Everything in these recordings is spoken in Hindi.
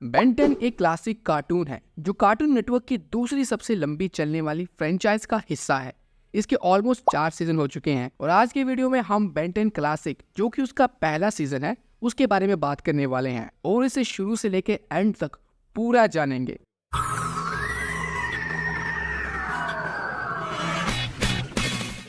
बेन 10 एक क्लासिक कार्टून है जो कार्टून नेटवर्क की दूसरी सबसे लंबी चलने वाली फ्रेंचाइज का हिस्सा है। इसके ऑलमोस्ट 4 सीजन हो चुके हैं और आज के वीडियो में हम बेन 10 क्लासिक जो कि उसका पहला सीजन है उसके बारे में बात करने वाले हैं और इसे शुरू से लेकर एंड तक पूरा जानेंगे।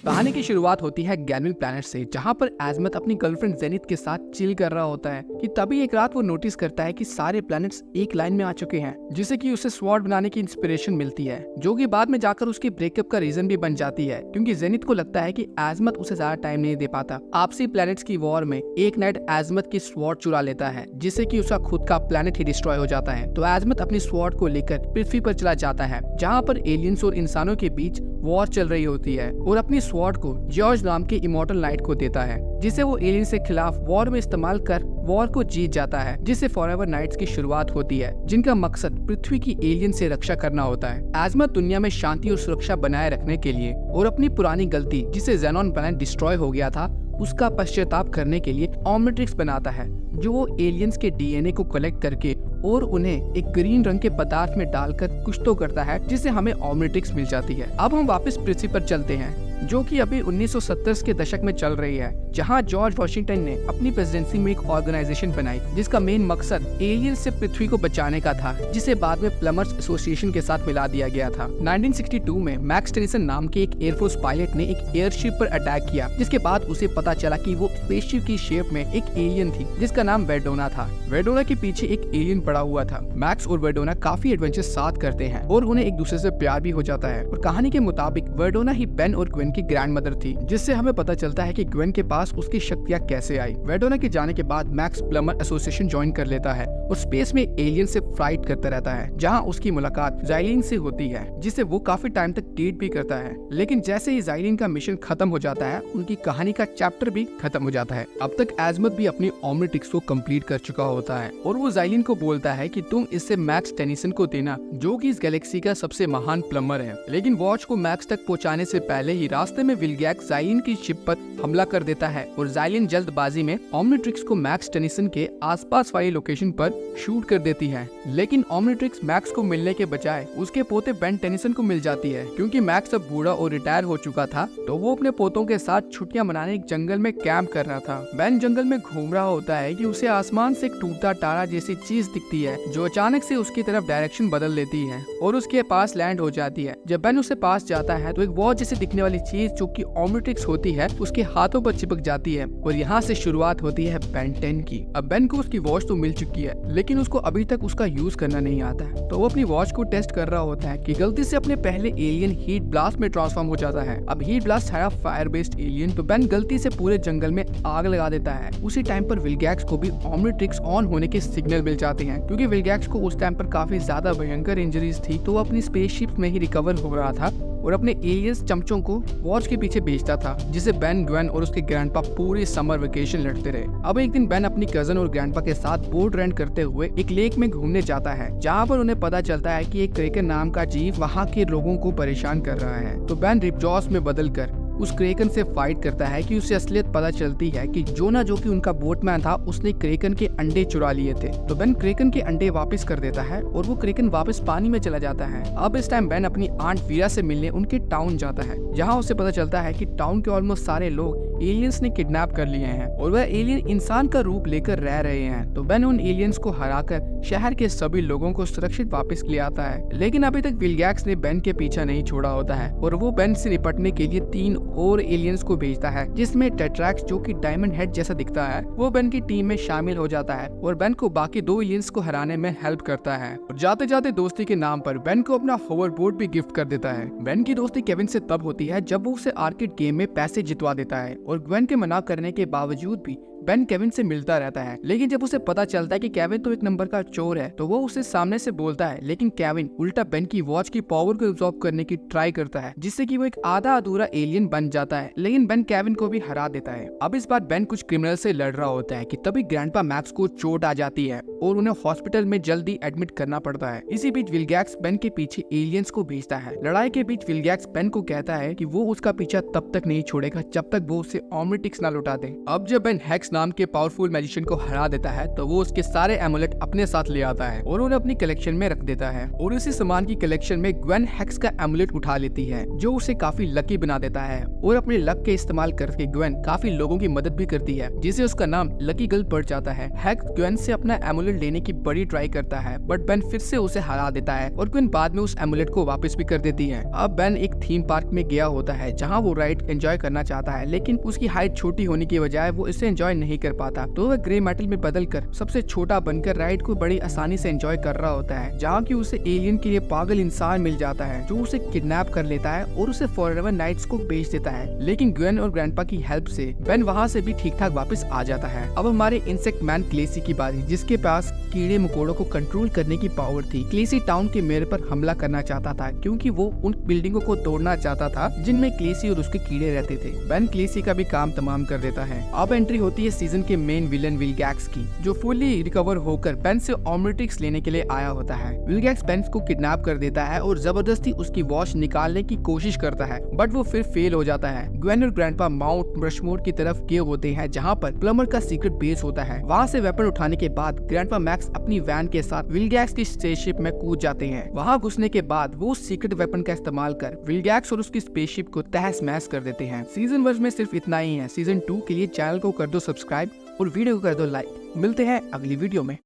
कहानी की शुरुआत होती है गैनविल प्लैनेट से, जहां पर एज़मथ अपनी गर्लफ्रेंड जेनिथ के साथ चिल कर रहा होता है कि तभी एक रात वो नोटिस करता है कि सारे प्लैनेट्स एक लाइन में आ चुके हैं, जिससे कि उसे स्वॉर्ड बनाने की इंस्पिरेशन मिलती है, जो कि बाद में जाकर उसके ब्रेकअप का रीजन भी बन जाती है, क्योंकि जेनिथ को लगता है कि एज़मथ उसे ज्यादा टाइम नहीं दे पाता। आपसी प्लैनेट्स की वॉर में एक नाइट एज़मथ की स्वॉर्ड चुरा लेता है, जिससे कि उसका खुद का प्लैनेट ही डिस्ट्रॉय हो जाता है। तो एज़मथ अपनी स्वॉर्ड को लेकर पृथ्वी पर चला जाता है, जहाँ पर एलियंस और इंसानों के बीच वॉर चल रही होती है, और अपनी स्वॉर्ड को जॉर्ज नाम के इमॉर्टल नाइट को देता है, जिसे वो एलियन से खिलाफ वॉर में इस्तेमाल कर वॉर को जीत जाता है, जिससे फॉरएवर नाइट्स की शुरुआत होती है, जिनका मकसद पृथ्वी की एलियन से रक्षा करना होता है। एज़मथ दुनिया में शांति और सुरक्षा बनाए रखने के लिए और अपनी पुरानी गलती जिसे ज़ेनॉन प्लैनेट डिस्ट्रॉय हो गया था उसका पश्चाताप करने के लिए ओमनिट्रिक्स बनाता है, जो वो एलियंस के डीएनए को कलेक्ट करके और उन्हें एक ग्रीन रंग के पदार्थ में डालकर कुछ तो करता है, जिससे हमें ओमनिट्रिक्स मिल जाती है। अब हम वापस पृथ्वी पर चलते हैं, जो कि अभी 1970 के दशक में चल रही है, जहां जॉर्ज वॉशिंगटन ने अपनी प्रेसिडेंसी में एक ऑर्गेनाइजेशन बनाई जिसका मेन मकसद एलियंस से पृथ्वी को बचाने का था, जिसे बाद में प्लमर्स एसोसिएशन के साथ मिला दिया गया था। 1962 में मैक्स टेनिसन नाम के एक एयरफोर्स पायलट ने एक एयरशिप पर अटैक किया, जिसके बाद उसे पता चला कि वो स्पेसशिप की शेप में एक एलियन थी, जिसका नाम वेडोना था। वेडोना के पीछे एक एलियन पड़ा हुआ था। मैक्स और वेडोना काफी एडवेंचर साथ करते हैं और उन्हें एक दूसरे से प्यार भी हो जाता है, और कहानी के मुताबिक वेडोना ही बेन और ग्वेन की ग्रैंड मदर थी, जिससे हमें पता चलता है कि ग्वेन के पास उसकी शक्तियां कैसे आई। वेडोना के जाने के बाद मैक्स प्लमर एसोसिएशन ज्वाइन कर लेता है और स्पेस में एलियन से फाइट करता रहता है, जहां उसकी मुलाकात ज़ाइलिन से होती है, जिसे वो काफी टाइम तक डेट भी करता है। लेकिन जैसे ही ज़ाइलिन का मिशन खत्म हो जाता है, उनकी कहानी का चैप्टर भी खत्म हो जाता है। अब तक एज़मथ भी अपनी ओमनिट्रिक्स को कंप्लीट कर चुका होता है और वो ज़ाइलिन को बोलता है कि तुम इससे मैक्स टेनिसन को देना, जो कि इस गैलेक्सी का सबसे महान प्लम्बर है। लेकिन वॉच को मैक्स तक पहुंचाने से पहले ही रास्ते में विलगैक्स ज़ाइलिन की शिप पर हमला कर देता है और ज़ाइलिन जल्दबाजी में ओमनिट्रिक्स को मैक्स टेनिसन के आसपास वाली लोकेशन पर शूट कर देती है। लेकिन ओमनिट्रिक्स मैक्स को मिलने के बजाय उसके पोते बेन टेनिसन को मिल जाती है, क्योंकि मैक्स अब बूढ़ा और रिटायर हो चुका था, तो वो अपने पोतों के साथ छुट्टियां मनाने एक जंगल में कैंप कर रहा था। बेन जंगल में घूम रहा होता है कि उसे आसमान से एक टूटा तारा जैसी चीज दिखती है, जो अचानक से उसकी तरफ डायरेक्शन बदल लेती है और उसके पास लैंड हो जाती है। जब बेन उससे पास जाता है तो एक वॉच जैसे दिखने वाली चीज जो कि ओमनिट्रिक्स होती है उसके हाथों पर चिपक जाती है, और यहाँ से शुरुआत होती है बेन 10 की। अब बेन को उसकी वॉच तो मिल चुकी है, लेकिन उसको अभी तक उसका यूज करना नहीं आता है, तो वो अपनी वॉच को टेस्ट कर रहा होता है कि गलती से अपने पहले एलियन हीट ब्लास्ट में ट्रांसफॉर्म हो जाता है। अब हीट ब्लास्ट है फायर बेस्ड एलियन, तो बेन गलती से पूरे जंगल में आग लगा देता है। उसी टाइम पर विलगैक्स को भी ओमनिट्रिक्स ऑन होने के सिग्नल मिल जाते हैं, क्योंकि विलगैक्स को उस टाइम पर काफी ज्यादा भयंकर इंजरीज थी, तो वो अपनी स्पेसशिप में ही रिकवर हो रहा था और अपने एलियंस चमचों को वॉच के पीछे भेजता था, जिसे बेन, ग्वेन और उसके ग्रैंडपा पूरे समर वेकेशन लड़ते रहे। अब एक दिन बेन अपनी कजन और ग्रैंडपा के साथ बोट रेंट करते हुए एक लेक में घूमने जाता है, जहाँ पर उन्हें पता चलता है कि एक क्रेकन नाम का जीव वहाँ के लोगों को परेशान कर रहा है। तो बेन रिपजॉस में बदलकर उस क्रेकन से फाइट करता है कि उसे असलियत पता चलती है कि जोना, जो कि उनका बोटमैन था, उसने क्रेकन के अंडे चुरा लिए थे। तो बेन क्रेकन के अंडे वापस कर देता है और वो क्रेकन वापस पानी में चला जाता है। अब इस टाइम बेन अपनी आंट वीरा से मिलने उनके टाउन जाता है, जहाँ उसे पता चलता है कि टाउन के ऑलमोस्ट सारे लोग एलियंस ने किडनैप कर लिए हैं और वह एलियन इंसान का रूप लेकर रह रहे हैं। तो बेन उन एलियंस को हराकर शहर के सभी लोगों को सुरक्षित वापस ले आता है। लेकिन अभी तक विलगैक्स ने बेन के पीछा नहीं छोड़ा होता है और वो बेन से निपटने के लिए 3 और एलियंस को भेजता है, जिसमें टेट्रैक्स, जो कि डायमंड हेड जैसा दिखता है, वो बेन की टीम में शामिल हो जाता है और बेन को बाकी 2 एलियंस को हराने में हेल्प करता है। और जाते जाते दोस्ती के नाम पर बेन को अपना होवरबोर्ड भी गिफ्ट कर देता है। बेन की दोस्ती केविन से तब होती है जब वो उसे आर्केड गेम में पैसे जितवा देता है, और ग्वेन के मना करने के बावजूद भी बेन केविन से मिलता रहता है। लेकिन जब उसे पता चलता है कि केविन तो एक नंबर का चोर है, तो वो उसे सामने से बोलता है, लेकिन केविन उल्टा बेन की वॉच की पावर को एब्जॉर्ब करने की ट्राई करता है, जिससे कि वो एक आधा अधूरा एलियन बन जाता है। लेकिन बेन केविन को भी हरा देता है। अब इस बार बेन कुछ क्रिमिनल से लड़ रहा होता है कि तभी ग्रैंडपा मैक्स को चोट आ जाती है और उन्हें हॉस्पिटल में जल्दी एडमिट करना पड़ता है। इसी बीच विलगैक्स बेन के पीछे एलियंस को भेजता है। लड़ाई के बीच विलगैक्स बेन को कहता है कि वो उसका पीछा तब तक नहीं छोड़ेगा जब तक वो उसे ओमनिट्रिक्स ना लौटा दे। अब जब बेन हेक्स विलगैक्स नाम के पावरफुल मैजिशियन को हरा देता है तो वो उसके सारे एमुलेट अपने साथ ले आता है और उन्हें अपनी कलेक्शन में रख देता है। और इसी सामान की कलेक्शन में ग्वेन हेक्स का एमुलेट उठा लेती है जो उसे काफी लकी बना देता है। और अपने लक के इस्तेमाल करके ग्वेन काफी लोगों की मदद भी करती है जिसे उसका नाम लकी गर्ल पड़ जाता है। हेक्स ग्वेन से अपना एमुलेट लेने की बड़ी ट्राई करता है बट बेन फिर से उसे हरा देता है और ग्वेन बाद में उस एमुलेट को वापस भी कर देती है। अब बेन एक थीम पार्क में गया होता है जहाँ वो राइड एंजॉय करना चाहता है लेकिन उसकी हाइट छोटी होने की बजाय वो इसे एंजॉय नहीं कर पाता तो वह ग्रे मेटल में बदलकर सबसे छोटा बनकर राइड को बड़ी आसानी से एंजॉय कर रहा होता है जहाँ की उसे एलियन के लिए पागल इंसान मिल जाता है जो उसे किडनैप कर लेता है और उसे फॉरएवर नाइट्स को बेच देता है। लेकिन ग्वेन और ग्रैंडपा की हेल्प से बेन वहाँ से भी ठीक ठाक वापस आ जाता है। अब हमारे इंसेक्ट मैन क्लेसी की बारी जिसके पास कीड़े मकोड़ों को कंट्रोल करने की पावर थी। क्लेसी टाउन के मेयर पर हमला करना चाहता था क्योंकि वो उन बिल्डिंगों को तोड़ना चाहता था जिनमें क्लेसी और उसके कीड़े रहते थे। बेन क्लेसी का भी काम तमाम कर देता है। अब एंट्री होती है सीजन के मेन विलन विलगैक्स की जो फुली रिकवर होकर बेन से ओमनिट्रिक्स लेने के लिए आया होता है। विलगैक्स बेन को किडनैप कर देता है और जबरदस्ती उसकी वॉच निकालने की कोशिश करता है बट वो फिर फेल हो जाता है। ग्वेन और ग्रैंडपा माउंट रशमोर की तरफ गए होते हैं जहाँ पर प्लमर का सीक्रेट बेस होता है। वहाँ से वेपन उठाने के बाद ग्रैंडपा मैक्स अपनी वैन के साथ विलगैक्स की स्पेसशिप में कूद जाते हैं। वहाँ घुसने के बाद वो सीक्रेट वेपन का इस्तेमाल कर विलगैक्स और उसकी स्पेसशिप को तहस महस कर देते हैं। सीजन 1 में सिर्फ इतना ही है। सीजन 2 के लिए चैनल को कर दो सब्सक्राइब और वीडियो को कर दो लाइक। मिलते हैं अगली वीडियो में।